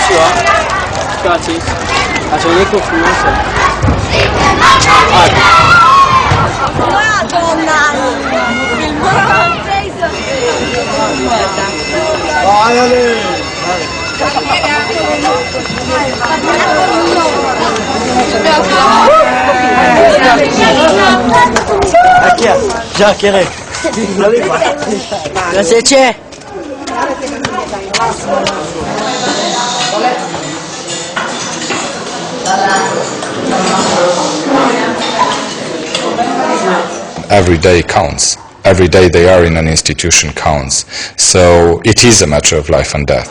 ziua! Scoați-ți! Ați venit cu frumoasă! Hai! Aqui, ó. Já querem. Grazie. Every day counts. Every day they are in an institution counts. So it is a matter of life and death.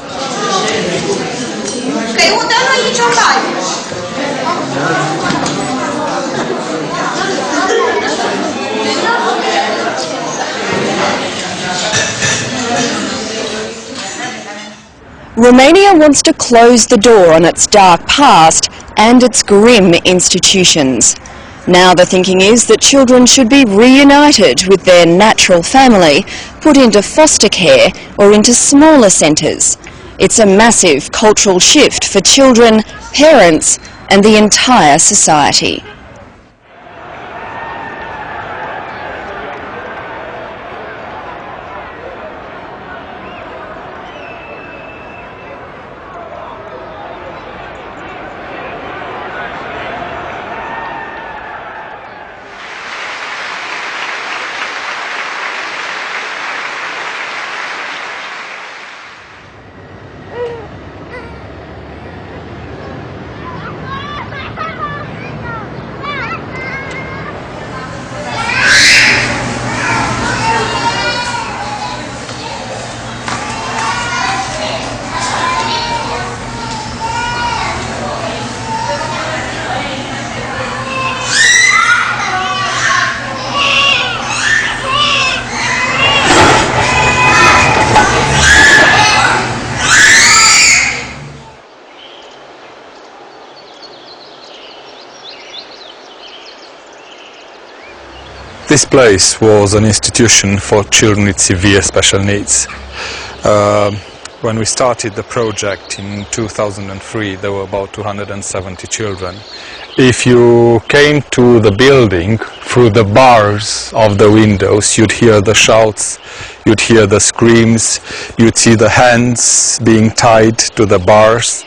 Romania wants to close the door on its dark past and its grim institutions. Now the thinking is that children should be reunited with their natural family, put into foster care or into smaller centres. It's a massive cultural shift for children, parents and the entire society. This place was an institution for children with severe special needs. When we started the project in 2003, there were about 270 children. If you came to the building through the bars of the windows, you'd hear the shouts, you'd hear the screams, you'd see the hands being tied to the bars.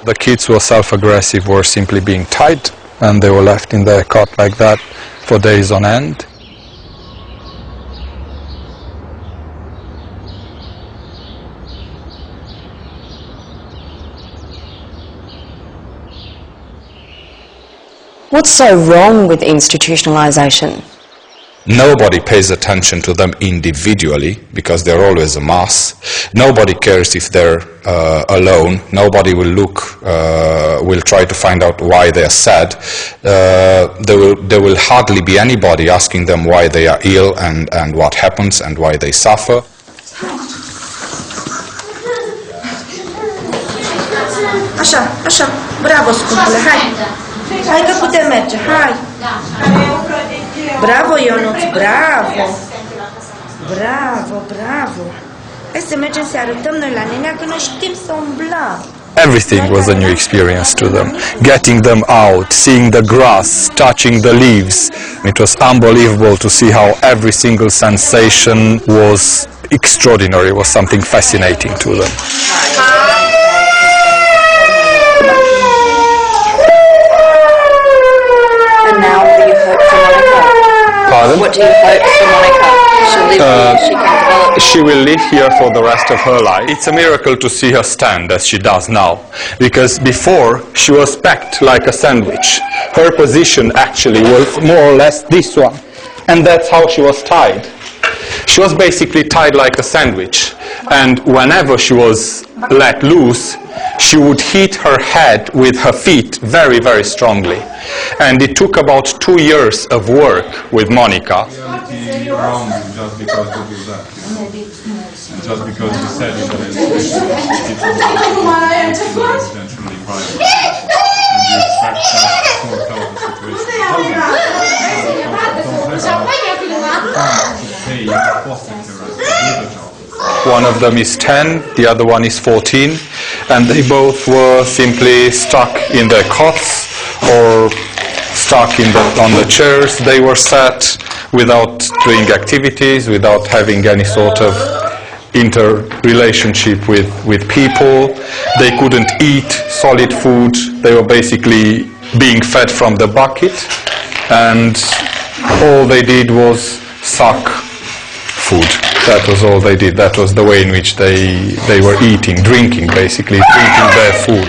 The kids who were self-aggressive were simply being tied and they were left in their cot like that for days on end. What's so wrong with institutionalisation? Nobody pays attention to them individually because they're always a mass. Nobody cares if they're alone. Nobody will look, will try to find out why they're sad. There will hardly be anybody asking them why they are ill and what happens and why they suffer. Așa, bravo, scumpule, hai! Hai că putem merge, hai! Bravo, Ionuț, bravo! Bravo! Hai să mergem să arătăm noi la nenea că noi știm să umblăm. Everything was a new experience to them. Getting them out, seeing the grass, touching the leaves. It was unbelievable to see how every single sensation was extraordinary, was something fascinating to them. And now what do you hope for Monica? Pardon? What do you hope for Monica? She'll live here, she can develop. She will live here for the rest of her life. It's a miracle to see her stand as she does now, because before she was packed like a sandwich. Her position actually was more or less this one, and that's how she was tied. She was basically tied like a sandwich, and whenever she was let loose, she would hit her head with her feet very, very strongly. And it took about 2 years of work with Monica. just because you said in the registration that it's residentially private. And you expect that to sort out the situation. To pay foster carers to do the job. One of them is 10, the other one is 14, and they both were simply stuck in their cots or stuck on the chairs. They were sat without doing activities, without having any sort of interrelationship with people. They couldn't eat solid food. They were basically being fed from the bucket, and all they did was suck food. That was all they did. That was the way in which they were eating, drinking, basically, drinking their food.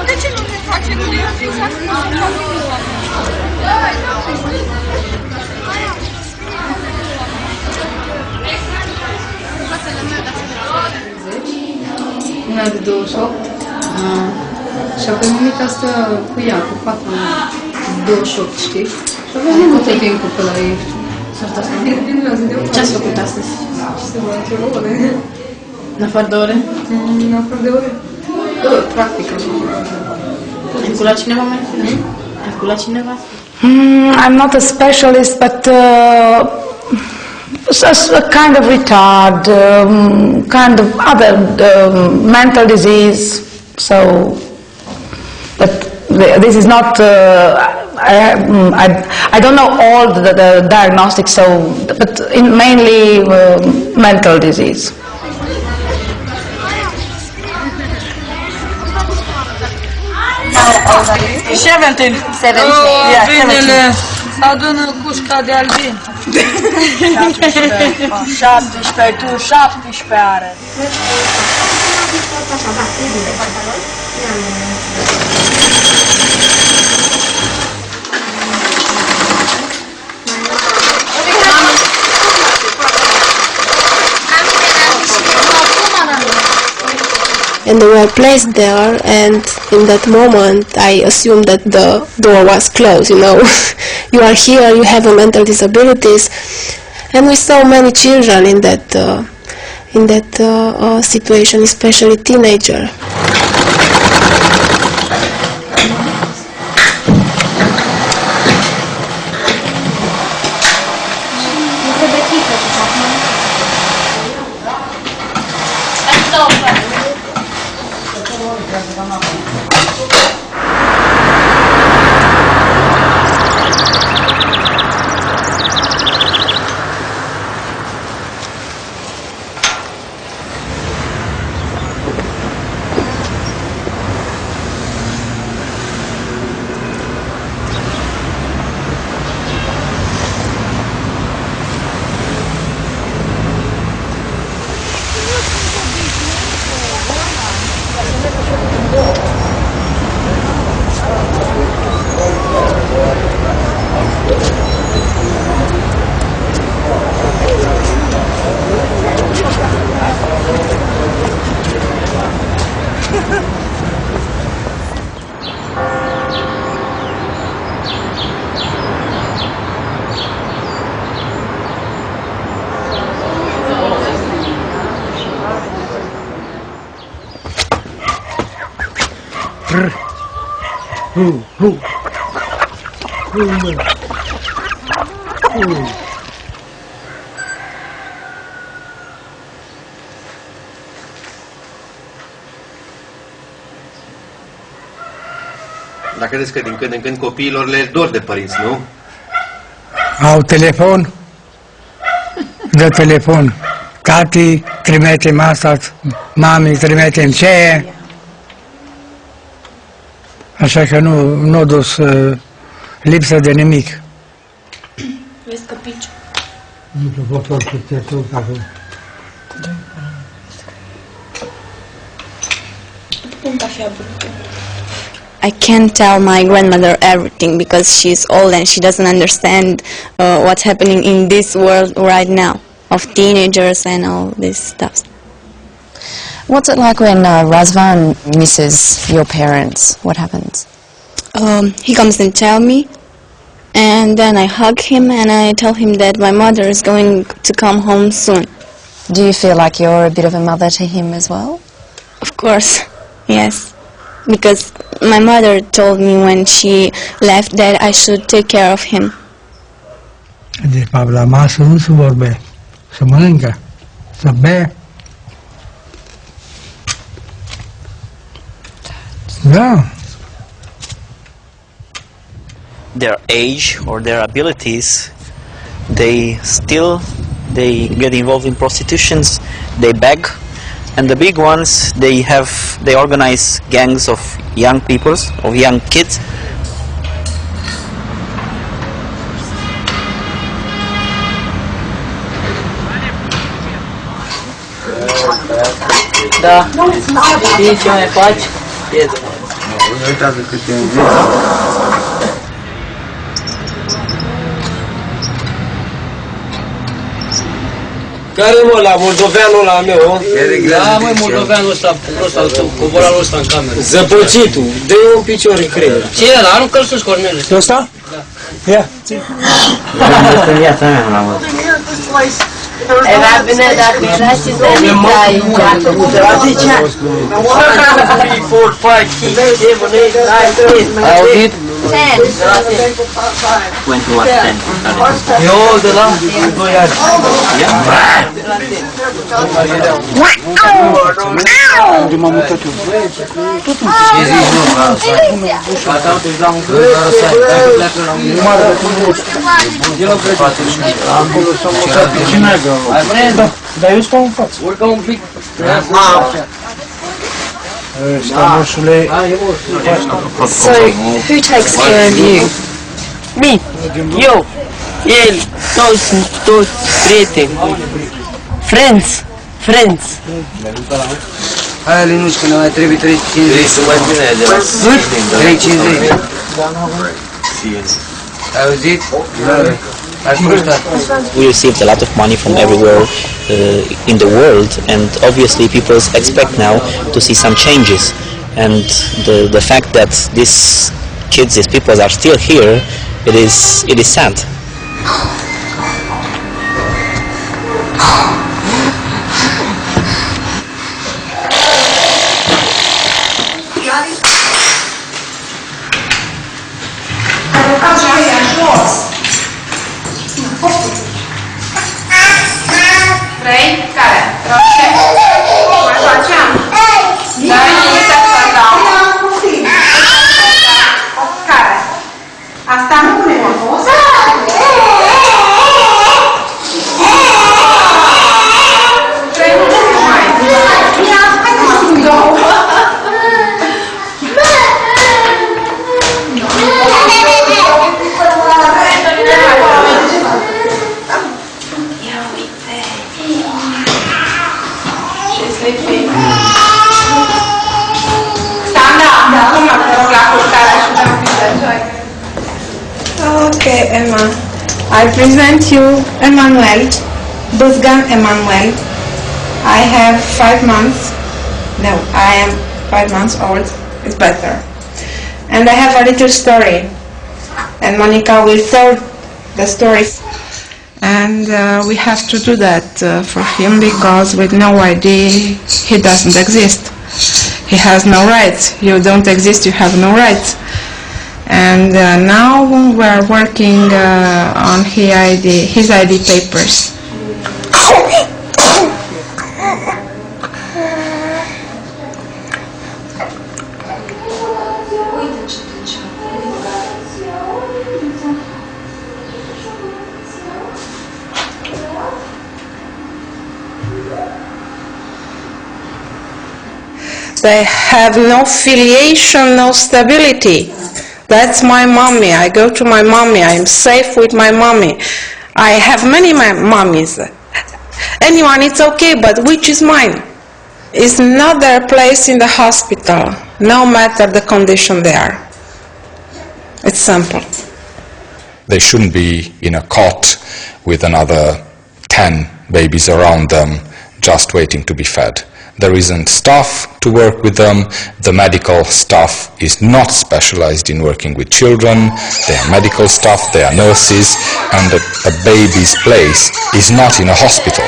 De ce nu ne face că eu fiu să Una de 28 și apoi mămica stă cu ea, cu fata 28, știi? Și avea nu tot timpul pe la ei, știu. Ce ați făcut astăzi? Ce să vă într-o ore? În afară de ore? În afară de ore? Practică. Ai culat cineva mai? Ai culat cineva? I'm not a specialist, but a kind of retard, kind of other mental disease. So, but this is not. I don't know all the diagnostics. So, but mainly mental disease. Oh, 17. Binele, adună cușca de albin. 17, tu 17 are. And they were placed there, and in that moment I assumed that the door was closed, you know. You are here, you have a mental disabilities, and we saw many children in that situation, especially teenager. Dar credeți că din când în când copiilor le dor de părinți, nu? Au telefon, dă telefon. Tati, trimite-mi asta, mami, trimite-mi ce. Așa că nu dus lipsă de nimic. Vezi că pici. Nu te pot orice tu acolo. Punta și aburtă. I can't tell my grandmother everything because she's old and she doesn't understand what's happening in this world right now of teenagers and all this stuff. What's it like when Razvan misses your parents? What happens? He comes and tells me, and then I hug him and I tell him that my mother is going to come home soon. Do you feel like you're a bit of a mother to him as well? Of course, yes. Because my mother told me when she left that I should take care of him. De fapt, la masă nu se vorbește, se mănâncă, se bea. Da. Their age or their abilities, they get involved in prostitutions, they beg, and the big ones, they organize gangs of young people, of young kids. Da. Știi ce mai faci? Uitați câte în Care mă, la moldoveanul ăla meu? Da, mă, moldoveanul ăsta, covoralul ăsta în cameră. Zăpăcitul, dă-i un picior în creier. Ce e ăla? Nu călsuși, Corneliu. E ăsta? Da. Ia. În viața mea nu l-am văzut. Era bine dacă era și de mică aici. Ai auzit? 21, 10. Eu de la 2 ani. Unde m-am mutat eu? Ce zici, nu? Gata, uite-și la un cât, dacă pleacă la un el o crede. Acolo s-a mutat pe cineagă. Dar eu stau în față. Urcă un pic. Stămoșule. So, who takes care of you? Me. Eu. El. Toți prieteni. Friends. Hai, Linuș, că ne mai trebuie 350. Să mai bine de la 350. Ai auzit? We received a lot of money from everywhere in the world, and obviously people expect now to see some changes. And the fact that these kids, these people are still here, it is sad. Okay, Emma. I present you Emmanuel, Buzgan Emmanuel. I have 5 months. No, I am 5 months old. It's better. And I have a little story. And Monica will tell the story. And we have to do that for him because with no ID he doesn't exist. He has no rights. You don't exist, you have no rights. And now we are working on his ID papers. They have no filiation, no stability. That's my mommy. I go to my mommy. I am safe with my mommy. I have many mommies. Anyone, it's okay, but which is mine? It's not their place in the hospital. no matter the condition they are. It's simple. They shouldn't be in a cot with another 10 babies around them just waiting to be fed. There isn't staff to work with them. The medical staff is not specialized in working with children. They are medical staff, they are nurses, and a baby's place is not in a hospital.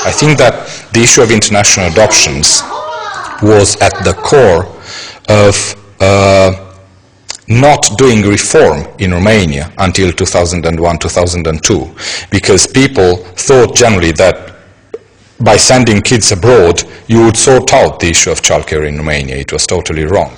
I think that the issue of international adoptions was at the core of not doing reform in Romania until 2001-2002, because people thought generally that by sending kids abroad you would sort out the issue of childcare in Romania. It was totally wrong.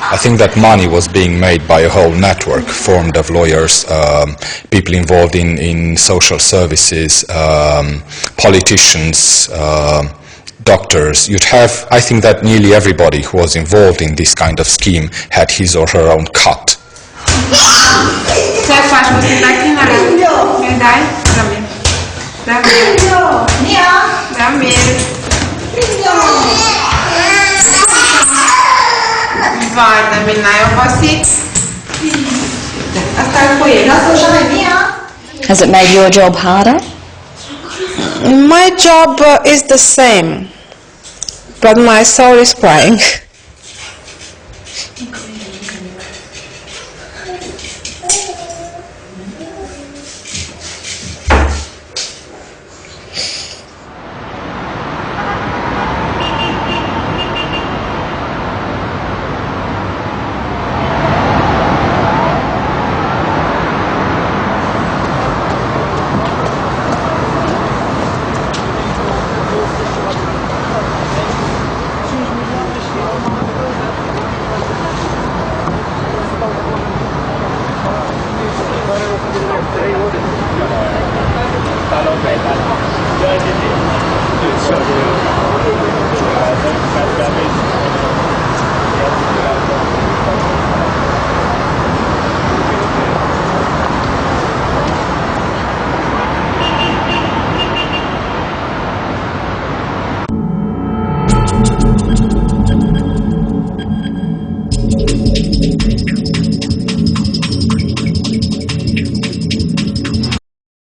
I think that money was being made by a whole network formed of lawyers, people involved in social services, politicians, doctors. You'd have, I think that nearly everybody who was involved in this kind of scheme had his or her own cut. Has it made your job harder? My job is the same, but my soul is crying.